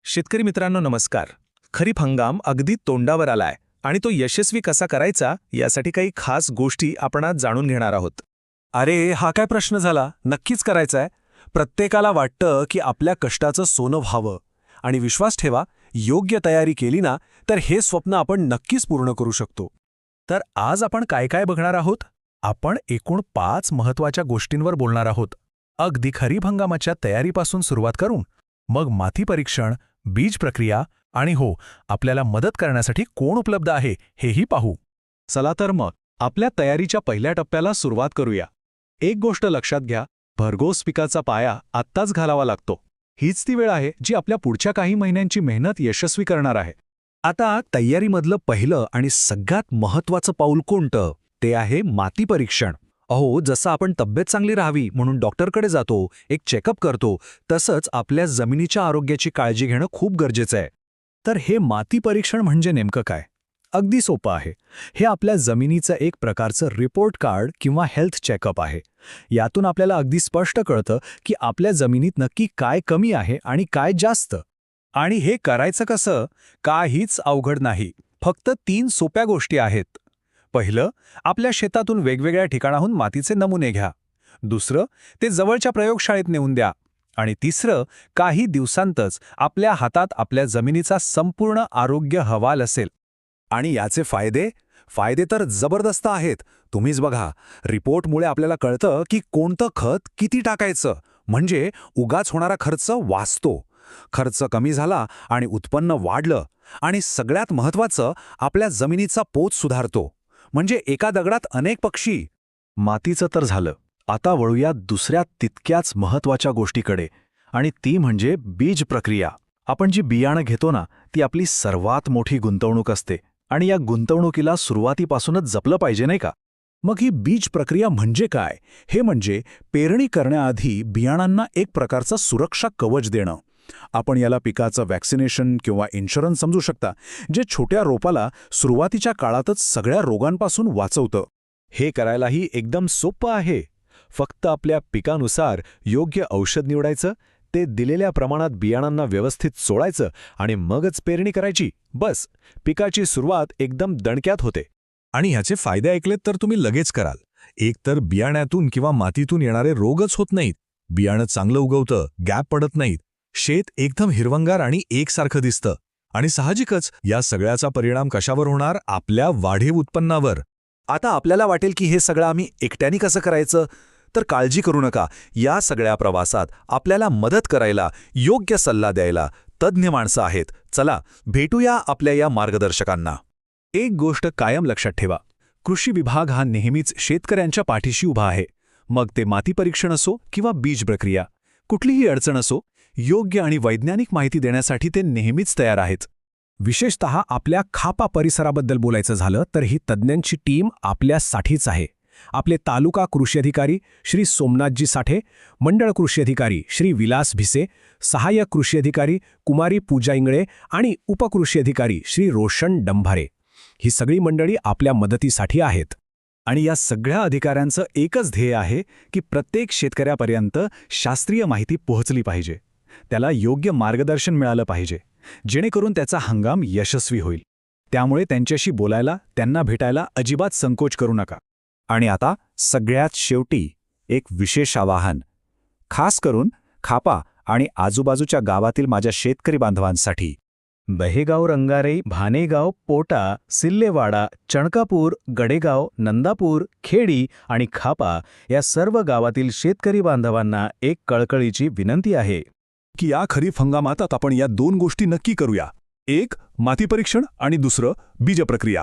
शेतकरी मित्रांनो नमस्कार. खरीप हंगाम अगदी तोंडावर आलाय आणि तो यशस्वी कसा करायचा यासाठी काही खास गोष्टी आपण आज जाणून घेणार आहोत. अरे हा काय प्रश्न झाला, नक्कीच करायचाय. प्रत्येकाला वाटतं की आपल्या कष्टाचं सोनं व्हावं आणि विश्वास ठेवा, योग्य तयारी केली ना तर हे स्वप्न आपण नक्कीच पूर्ण करू शकतो. तर आज आपण काय काय बघणार आहोत? आपण एकूण 5 महत्त्वाच्या गोष्टींवर बोलणार आहोत. अगदी खरीप हंगामाच्या तयारीपासून सुरुवात करून मग माती परीक्षण, बीज प्रक्रिया आणि हो, आपल्याला मदत करण्यासाठी कोण उपलब्ध आहे हेही पाहू. चला तर मग आपल्या तयारीच्या पहिल्या टप्प्याला सुरुवात करूया. एक गोष्ट लक्षात घ्या, भरघोस पिकाचा पाया आत्ताच घालावा लागतो. हीच ती वेळ आहे जी आपल्या पुढच्या काही महिन्यांची मेहनत यशस्वी करणार आहे. आता तयारीमधलं पहिलं आणि सगळ्यात महत्त्वाचं पाऊल कोणतं? ते आहे माती परीक्षण. अहो, जसं आपण तब्येत चांगली राहावी म्हणून डॉक्टरकडे जातो, एक चेकअप करतो, तसंच आपल्या जमिनीच्या आरोग्याची काळजी घेणं खूप गरजेचं आहे. तर हे माती परीक्षण म्हणजे नेमकं काय? अगदी सोपं आहे. हे आपल्या जमिनीचं एक प्रकारचं रिपोर्ट कार्ड किंवा हेल्थ चेकअप आहे. यातून आपल्याला अगदी स्पष्ट कळतं की आपल्या जमिनीत नक्की काय कमी आहे आणि काय जास्त. आणि हे करायचं कसं? काहीच अवघड नाही. फक्त 3 सोप्या गोष्टी आहेत. पहिलं, आपल्या शेतातून वेगवेगळ्या ठिकाणाहून मातीचे नमुने घ्या. दुसरं, ते जवळच्या प्रयोगशाळेत नेऊन द्या. आणि तिसरं, काही दिवसांतच आपल्या हातात आपल्या जमिनीचा संपूर्ण आरोग्य अहवाल असेल. आणि याचे फायदे तर जबरदस्त आहेत. तुम्हीच बघा, रिपोर्टमुळे आपल्याला कळतं की कोणतं खत किती टाकायचं, म्हणजे उगाच होणारा खर्च वाचतो. खर्च कमी झाला आणि उत्पन्न वाढलं. आणि सगळ्यात महत्त्वाचं, आपल्या जमिनीचा पोत सुधारतो. म्हणजे एका दगडात अनेक पक्षी. मातीचं तर झालं. आता वळूया दुसऱ्या तितक्याच महत्त्वाच्या गोष्टीकडे, आणि ती म्हणजे बीज प्रक्रिया. आपण जी बियाणं घेतो ना, ती आपली सर्वात मोठी गुंतवणूक असते. आणि या गुंतवणुकीला सुरुवातीपासूनच जपलं पाहिजे, नाही का? मग ही बीज प्रक्रिया म्हणजे काय? हे म्हणजे पेरणी करण्याआधी बियाणांना एक प्रकारचं सुरक्षा कवच देणं. आपण याला पिकाचं वॅक्सिनेशन किंवा इन्शुरन्स समजू शकता, जे छोट्या रोपाला सुरुवातीच्या काळातच सगळ्या रोगांपासून वाचवतं. हे करायलाही एकदम सोपं आहे. फक्त आपल्या पिकानुसार योग्य औषध निवडायचं, ते दिलेल्या प्रमाणात बियाणांना व्यवस्थित चोळायचं आणि मगच पेरणी करायची. बस, पिकाची सुरुवात एकदम दणक्यात होते. आणि ह्याचे फायदे ऐकलेत तर तुम्ही लगेच कराल. एक तर बियाण्यातून किंवा मातीतून येणारे रोगच होत नाहीत. बियाणं चांगलं उगवतं, गॅप पडत नाहीत. शेत एकदम हिरवंगार आणि एकसारखं दिसतं. आणि साहजिकच या सगळ्याचा परिणाम कशावर होणार? आपल्या वाढीव उत्पन्नावर. आता आपल्याला वाटेल की हे सगळं आम्ही एकट्याने कसं करायचं? तर काळजी करू नका. या सगळ्या प्रवासात आपल्याला मदत करायला, योग्य सल्ला द्यायला तज्ज्ञ माणसं आहेत. चला भेटूया आपल्या या मार्गदर्शकांना. एक गोष्ट कायम लक्षात ठेवा, कृषी विभाग हा नेहमीच शेतकऱ्यांच्या पाठीशी उभा आहे. मग ते माती परीक्षण असो किंवा बीज प्रक्रिया, कुठलीही अडचण असो, योग्य आणि वैज्ञानिक माहिती देण्यासाठी ते नेहमीच तयार आहेत. विशेषतः आपल्या खापा परिसराबद्दल बोलायचं झालं तर ही तज्ज्ञांची टीम आपल्यासाठीच आहे. आपले तालुका कृषी अधिकारी श्री सोमनाथजी साठे, मंडळ कृषी अधिकारी श्री विलास भिसे, सहाय्यक कृषी अधिकारी कुमारी पूजा इंगळे आणि उपकृषी अधिकारी श्री रोशन डंभारे, ही सगळी मंडळी आपल्या मदतीसाठी आहेत. आणि या सगळ्या अधिकाऱ्यांचं एकच ध्येय आहे की प्रत्येक शेतकऱ्यापर्यंत शास्त्रीय माहिती पोहोचली पाहिजे. त्याला योग्य मार्गदर्शन मिळालं पाहिजे, जेणेकरून त्याचा हंगाम यशस्वी होईल. त्यामुळे त्यांच्याशी बोलायला, त्यांना भेटायला अजिबात संकोच करू नका. आणि आता सगळ्यात शेवटी एक विशेष आवाहन, खास करून खापा आणि आजूबाजूच्या गावातील माझ्या शेतकरी बांधवांसाठी. बहेगाव, रंगारे, भानेगाव, पोटा, सिल्लेवाडा, चणकापूर, गडेगाव, नंदापूर, खेडी आणि खापा या सर्व गावातील शेतकरी बांधवांना एक कळकळीची विनंती आहे की या खरीप हंगामात आपण या 2 गोष्टी नक्की करूया. एक, माती परीक्षण आणि दुसरं, बीज प्रक्रिया.